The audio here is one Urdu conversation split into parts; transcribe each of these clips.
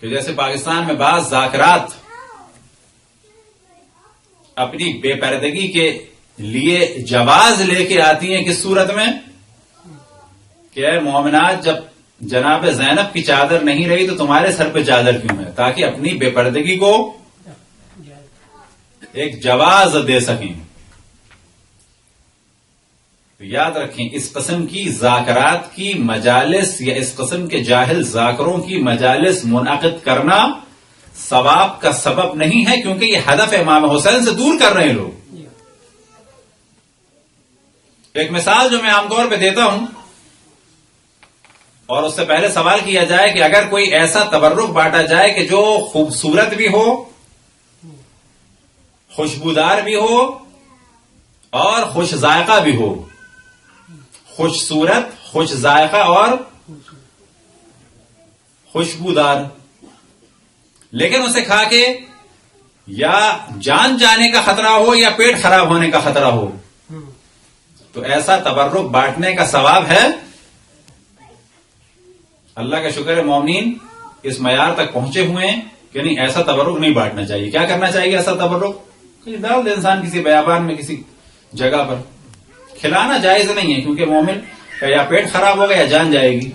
کہ جیسے پاکستان میں بعض ذاکرات اپنی بے پردگی کے لیے جواز لے کے آتی ہیں کس صورت میں کہ اے مومنات جب جناب زینب کی چادر نہیں رہی تو تمہارے سر پہ چادر کیوں ہے، تاکہ اپنی بے پردگی کو ایک جواز دے سکیں. تو یاد رکھیں اس قسم کی ذاکرات کی مجالس یا اس قسم کے جاہل ذاکروں کی مجالس منعقد کرنا ثواب کا سبب نہیں ہے، کیونکہ یہ ہدف امام حسین سے دور کر رہے ہیں لوگ. ایک مثال جو میں عام طور پہ دیتا ہوں اور اس سے پہلے سوال کیا جائے کہ اگر کوئی ایسا تبرک بانٹا جائے کہ جو خوبصورت بھی ہو، خوشبودار بھی ہو اور خوش ذائقہ بھی ہو، خوش صورت، خوش ذائقہ اور خوشبودار، لیکن اسے کھا کے یا جان جانے کا خطرہ ہو یا پیٹ خراب ہونے کا خطرہ ہو، تو ایسا تبرک بانٹنے کا ثواب ہے؟ اللہ کا شکر ہے مومنین اس معیار تک پہنچے ہوئے ہیں کہ نہیں، ایسا تبرک نہیں بانٹنا چاہیے. کیا کرنا چاہیے؟ ایسا تبرک ڈال دے انسان کسی بیابان میں کسی جگہ پر. کھلانا جائز نہیں ہے کیونکہ مومن کا یا پیٹ خراب ہوگا یا جان جائے گی.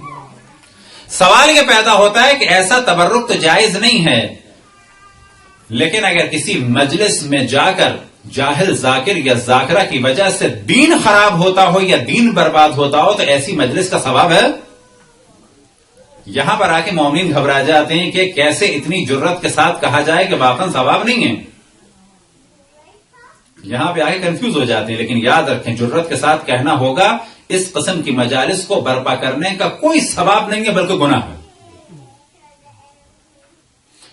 سوال یہ پیدا ہوتا ہے کہ ایسا تبرک تو جائز نہیں ہے، لیکن اگر کسی مجلس میں جا کر جاہل ذاکر یا ذاکرہ کی وجہ سے دین خراب ہوتا ہو یا دین برباد ہوتا ہو تو ایسی مجلس کا ثواب ہے؟ یہاں پر آ کے مومنین گھبرا جاتے ہیں کہ کیسے اتنی جرت کے ساتھ کہا جائے کہ واقعا ثواب نہیں ہے. یہاں پہ آ کے کنفیوز ہو جاتے ہیں، لیکن یاد رکھیں جرت کے ساتھ کہنا ہوگا اس قسم کی مجالس کو برپا کرنے کا کوئی ثواب نہیں ہے بلکہ گناہ ہے،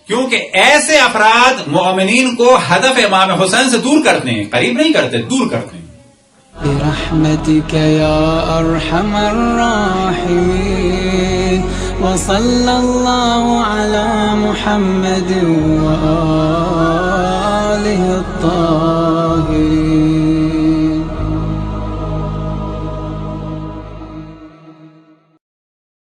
کیونکہ ایسے افراد مومنین کو ہدف امام حسین سے دور کرتے ہیں، قریب نہیں کرتے، دور کرتے ہیں. برحمتك يا أرحم الراحمين وصلى الله على محمد وآله الطاهرين.